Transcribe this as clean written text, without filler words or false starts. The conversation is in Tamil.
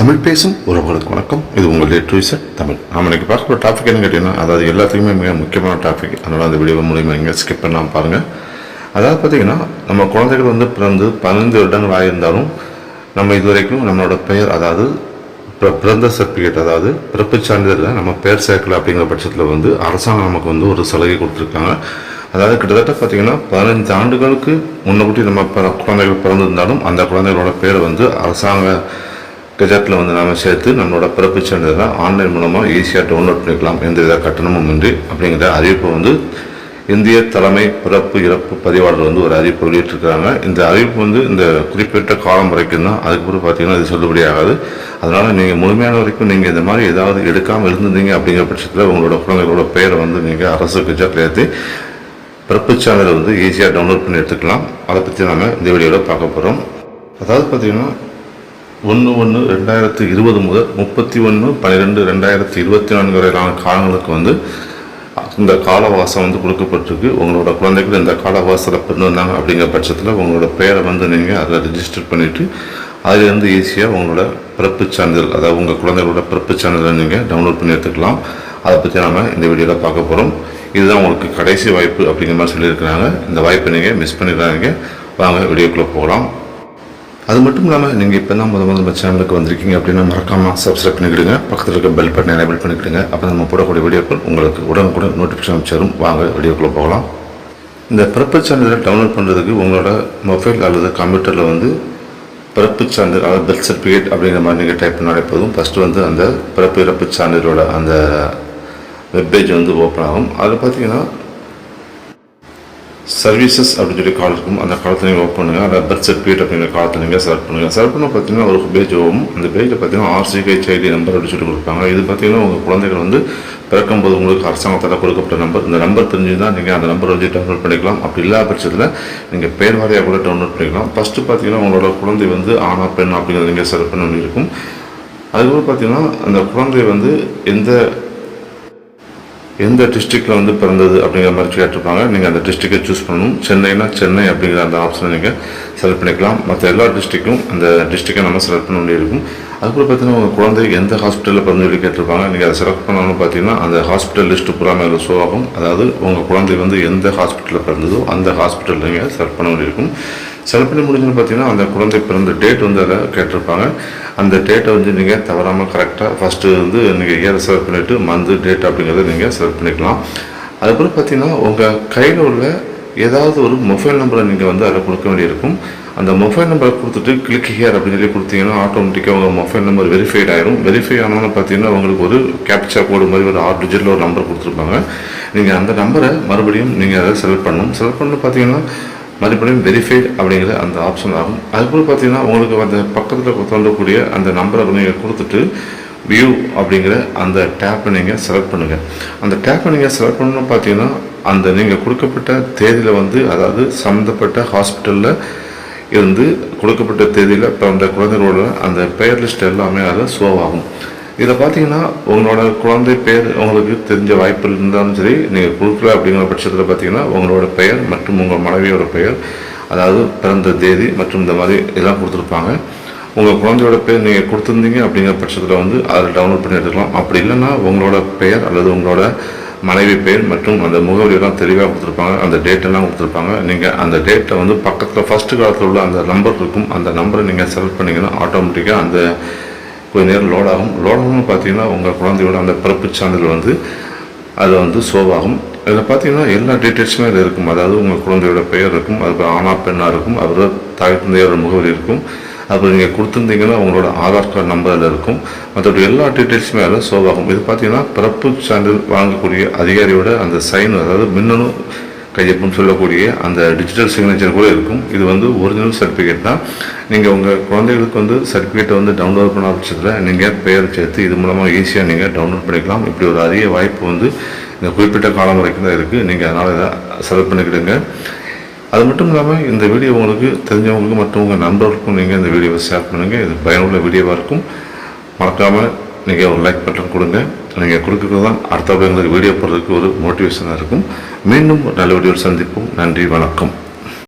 தமிழ் பேசும் உறவுகளுக்கு வணக்கம். இது உங்கள் லிட்ரேச்சர் தமிழ். நாம் இன்றைக்கி பார்க்குற டாபிக் என்ன கேட்டிங்கன்னா, அதாவது எல்லாத்துக்குமே மிக முக்கியமான டாபிக். அதனால் அந்த வீடியோ மூலியமாக நீங்கள் ஸ்கிப் பண்ணாமல் பாருங்கள். அதாவது பார்த்திங்கன்னா, நம்ம குழந்தைகள் பிறந்து 15 வருடங்கள் ஆகியிருந்தாலும் நம்ம இதுவரைக்கும் நம்மளோட பெயர், அதாவது பிறந்த சர்டிஃபிகேட், அதாவது பிறப்புச் சான்றிதழில் நம்ம பெயர் சேர்க்கலை அப்படிங்கிற பட்சத்தில் அரசாங்கம் நமக்கு ஒரு சலுகை கொடுத்துருக்காங்க. அதாவது கிட்டத்தட்ட பார்த்திங்கன்னா 15 ஆண்டுகளுக்கு முன்னக்கூட்டி நம்ம குழந்தைகள் பிறந்திருந்தாலும் அந்த குழந்தைகளோட பேரை அரசாங்க கெஜெட்டில் நாம் சேர்த்து நம்மளோட பிறப்புச் சான்றிதழை ஆன்லைன் மூலமாக ஈஸியாக டவுன்லோட் பண்ணிக்கலாம், எந்தவித கட்டணமும் இன்றி அப்படிங்கிற அறிவிப்பு இந்திய தலைமை பிறப்பு இறப்பு பதிவாளர் ஒரு அறிவிப்பு வெளியிட்டிருக்கிறாங்க. இந்த அறிவிப்பு இந்த குறிப்பிட்ட காலம் வரைக்கும் தான். அதுக்கப்புறம் பார்த்திங்கன்னா இது சொல்லுபடி ஆகாது. அதனால் நீங்கள் முழுமையான வரைக்கும் நீங்கள் இந்த மாதிரி ஏதாவது எடுக்காமல் இருந்திருந்தீங்க அப்படிங்கிற பட்சத்தில் உங்களோட குழந்தைகளோட பெயரை நீங்கள் அரசு கெஜெட்டில் ஏற்றி பிறப்புச் சான்றிதழ் ஈஸியாக டவுன்லோட் பண்ணி எடுத்துக்கலாம். அதை பற்றி நம்ம இந்த வீடியோவில் பார்க்க போகிறோம். அதாவது பார்த்திங்கன்னா 1/1/2020 முதல் 31/12/2024 வரையிலான காலங்களுக்கு இந்த கால அவகாசம் கொடுக்கப்பட்டிருக்கு. உங்களோட குழந்தைகள் இந்த கால அவகாசத்தில் பிறந்திருந்தாங்க அப்படிங்கிற பட்சத்தில் உங்களோட பெயரை நீங்கள் அதை ரிஜிஸ்டர் பண்ணிவிட்டு அதிலிருந்து ஈஸியாக உங்களோட பிறப்புச் சான்றிதழ், அதாவது உங்கள் குழந்தைகளோட பிறப்புச் சான்றிதழை நீங்கள் டவுன்லோட் பண்ணி எடுத்துக்கலாம். அதை பற்றி நம்ம இந்த வீடியோவில் பார்க்க போகிறோம். இதுதான் உங்களுக்கு கடைசி வாய்ப்பு அப்படிங்கிற மாதிரி சொல்லியிருக்கிறாங்க. இந்த வாய்ப்பை நீங்கள் மிஸ் பண்ணிடுறாங்க. வாங்க வீடியோக்குள்ளே போகலாம். அது மட்டும் இல்லாமல் நீங்கள் இப்போ தான் முதல் நம்ம சேனலுக்கு வந்திருக்கீங்க அப்படின்னா மறக்காமல் சப்ஸ்கிரைப் பண்ணிக்கிடுங்க. பக்கத்தில் இருக்க பெல் பட்டன் எனேபிள் பண்ணிக்கிடுங்க. அப்போ நம்ம போடக்கூடிய வீடியோக்கள் உங்களுக்கு உடனுக்குடன் நோட்டிஃபிகேஷன் சேரும். வாங்க வீடியோக்குள்ளே போகலாம். இந்த பிறப்புச் சான்றிதழை டவுன்லோட் பண்ணுறதுக்கு உங்களோட மொபைல் அல்லது கம்ப்யூட்டரில் பிறப்புச் சான்றிதழ், அதாவது பர்த் சர்டிஃபிகேட் அப்படிங்கிற மாதிரி நீங்கள் டைப் பண்ணாலே போதும். ஃபஸ்ட்டு அந்த பிறப்பு இறப்புச் சான்றிதழோட அந்த வெப்பேஜ் ஓப்பன் ஆகும். அதில் பார்த்தீங்கன்னா சர்வீசஸ் அப்படின்னு சொல்லி கால் இருக்கும். அந்த காலத்தில் நீங்கள் ஓப்பன் பண்ணுங்கள். அதை பர்த் சர்டிஃபிகேட் அப்படிங்கிற காலத்தில் நீங்கள் செலக்ட் பண்ணுங்கள். செலக்ட் பண்ண பார்த்தீங்கன்னா ஒரு பேஜ் ஆகும். அந்த பேஜில் பார்த்தீங்கன்னா RCHID நம்பர் அப்படின்னு சொல்லி கொடுப்பாங்க. இது பார்த்தீங்கன்னா உங்கள் குழந்தைகள் பிறக்கும்போது உங்களுக்கு அரசாங்கத்தால் கொடுக்கப்பட்ட நம்பர். இந்த நம்பர் தெரிஞ்சு தான் நீங்கள் அந்த நம்பர் டவுன்லோட் பண்ணிக்கலாம். அப்படி இல்லாத பட்சத்தில் நீங்கள் பேர் வாரியாக கூட டவுன்லோட் பண்ணிக்கலாம். ஃபஸ்ட்டு பார்த்தீங்கன்னா உங்களோட குழந்தை ஆணா பெண் அப்படிங்கிறத நீங்கள் செலக்ட் பண்ண வேண்டியிருக்கும். அதுக்கப்புறம் பார்த்தீங்கன்னா அந்த குழந்தை எந்த டிஸ்ட்ரிக்டில் பிறந்தது அப்படிங்கிற மாதிரி கேட்டிருப்பாங்க. நீங்கள் அந்த டிஸ்ட்ரிக்டை சூஸ் பண்ணணும். சென்னைனா சென்னை அப்படிங்கிற அந்த ஆப்ஷனை நீங்கள் செலக்ட் பண்ணிக்கலாம். மற்ற எல்லா டிஸ்ட்ரிக்கும் அந்த டிஸ்ட்ரிக்டை நம்ம செலக்ட் பண்ண வேண்டியிருக்கும். அதுக்கப்புறம் பார்த்தீங்கன்னா உங்கள் குழந்தை எந்த ஹாஸ்பிட்டலில் பிறந்து சொல்லி கேட்டிருப்பாங்க. நீங்கள் அதை செலக்ட் பண்ணணும்னு பார்த்தீங்கன்னா அந்த ஹாஸ்பிட்டல் லிஸ்ட்டு பூரா மேலே ஷோ ஆகும். அதாவது உங்கள் குழந்தை எந்த ஹாஸ்பிட்டலில் பிறந்ததோ அந்த ஹாஸ்பிட்டலில் நீங்கள் செலக்ட் பண்ண வேண்டியிருக்கும். செலக்ட் பண்ணி முடிஞ்சுன்னு பார்த்தீங்கன்னா அந்த குழந்தை பிறந்த டேட் அதை கேட்டிருப்பாங்க. அந்த டேட்டை நீங்கள் தவறாமல் கரெக்டாக ஃபஸ்ட்டு நீங்கள் இயரை செலக்ட் பண்ணிவிட்டு மந்த் டேட் அப்படிங்கிறத நீங்கள் செலக்ட் பண்ணிக்கலாம். அதுக்கப்புறம் பார்த்தீங்கன்னா உங்கள் கையில் உள்ள ஏதாவது ஒரு மொபைல் நம்பரை நீங்கள் அதில் கொடுக்க வேண்டியிருக்கும். அந்த மொபைல் நம்பரை கொடுத்துட்டு கிளிக் ஹியர் அப்படின்னு சொல்லி கொடுத்தீங்கன்னா ஆட்டோமேட்டிக்காக உங்கள் மொபைல் நம்பர் வெரிஃபைட் ஆகிடும். வெரிஃபை ஆனோன்னு பார்த்தீங்கன்னா உங்களுக்கு ஒரு கேப்சா கோடு மாதிரி ஒரு 6 டிஜிட்டில் ஒரு நம்பர் கொடுத்துருப்பாங்க. நீங்கள் அந்த நம்பரை மறுபடியும் நீங்கள் அதை செலக்ட் பண்ணணும். செலக்ட் பண்ணி பார்த்தீங்கன்னா மறுபடியும் வெரிஃபைட் அப்படிங்கிற அந்த ஆப்ஷன் ஆகும். அதுக்கப்புறம் பார்த்தீங்கன்னா உங்களுக்கு அந்த பக்கத்தில் தோன்றக்கூடிய அந்த நம்பரை நீங்கள் கொடுத்துட்டு வியூ அப்படிங்கிற அந்த டேப்பை நீங்கள் செலக்ட் பண்ணுங்கள். அந்த டேப்பை நீங்கள் செலக்ட் பண்ணணும்னு பார்த்தீங்கன்னா அந்த நீங்கள் கொடுக்கப்பட்ட தேதியில் அதாவது சம்மந்தப்பட்ட ஹாஸ்பிட்டலில் இருந்து கொடுக்கப்பட்ட தேதியில் இப்போ அந்த குழந்தைகளோட அந்த பெயர் லிஸ்ட் எல்லாமே அதில் ஷோ ஆகும். இதில் பார்த்தீங்கன்னா உங்களோட குழந்தை பெயர் உங்களுக்கு தெரிஞ்ச வாய்ப்பு இருந்தாலும் சரி, நீங்கள் கொடுக்கல அப்படிங்கிற பட்சத்தில் பார்த்தீங்கன்னா உங்களோட பெயர் மற்றும் உங்கள் மனைவியோட பெயர், அதாவது பிறந்த தேதி மற்றும் இந்த மாதிரி எல்லாம் கொடுத்துருப்பாங்க. உங்கள் குழந்தையோட பெயர் நீங்கள் கொடுத்துருந்தீங்க அப்படிங்கிற பட்சத்தில் அதில் டவுன்லோட் பண்ணி எடுத்துக்கலாம். அப்படி இல்லைன்னா உங்களோட பெயர் அல்லது உங்களோட மனைவி பெயர் மற்றும் அந்த முகவரியெல்லாம் தெளிவாக கொடுத்துருப்பாங்க. அந்த டேட்டெல்லாம் கொடுத்துருப்பாங்க. நீங்கள் அந்த டேட்டை பக்கத்தில் ஃபஸ்ட்டு காலத்தில் உள்ள அந்த நம்பர் இருக்கும். அந்த நம்பரை நீங்கள் செலக்ட் பண்ணிங்கன்னா ஆட்டோமேட்டிக்காக அந்த கொஞ்சம் நேரம் லோடாகும்னு பார்த்தீங்கன்னா உங்கள் குழந்தையோட அந்த பிறப்புச் சான்றிதழ் அது ஷோவாகும். இதில் பார்த்தீங்கன்னா எல்லா டீட்டெயில்ஸுமே அதில் இருக்கும். அதாவது உங்கள் குழந்தையோட பெயர் இருக்கும், அது ஆணா பெண்ணாக இருக்கும், அவரோட தாய் தந்தையோட முகவரி இருக்கும். அப்புறம் நீங்கள் கொடுத்துருந்தீங்கன்னா உங்களோட ஆதார் கார்டு நம்பர் அதில் இருக்கும். மற்றபடி எல்லா டீட்டெயில்ஸுமே அதில் ஷோவாகும். இது பார்த்தீங்கன்னா பிறப்புச் சான்றிதழ் வாங்கக்கூடிய அதிகாரியோட அந்த சைன், அதாவது மின்னணு கையொப்பம்னு சொல்லக்கூடிய அந்த டிஜிட்டல் சிக்னேச்சர் கூட இருக்கும். இது ஒரிஜினல் சர்டிஃபிகேட் தான். நீங்கள் உங்கள் குழந்தைகளுக்கு சர்டிஃபிகேட்டை டவுன்லோட் பண்ண பட்சத்தில் நீங்கள் பெயர் சேர்த்து இது மூலமாக ஈஸியாக நீங்கள் டவுன்லோட் பண்ணிக்கலாம். இப்படி ஒரு அரிய வாய்ப்பு இந்த குறிப்பிட்ட காலம் வரைக்கும் தான் இருக்குது. நீங்கள் அதனால் இதை செலக்ட் பண்ணிக்கிடுங்க. அது மட்டும் இல்லாமல் இந்த வீடியோ உங்களுக்கு தெரிஞ்சவங்களுக்கு மற்றும் உங்கள் நண்பர்களுக்கும் நீங்கள் இந்த வீடியோவை ஷேர் பண்ணுங்கள். இது பயனுள்ள வீடியோவாக இருக்கும். மறக்காமல் நீங்கள் ஒரு லைக் பட்டன் கொடுங்க. நீங்கள் கொடுக்குறது தான் அடுத்த வீடியோ போடுறதுக்கு ஒரு மோட்டிவேஷனாக இருக்கும். மீண்டும் நல்ல வீடியோவில் சந்திப்போம். நன்றி, வணக்கம்.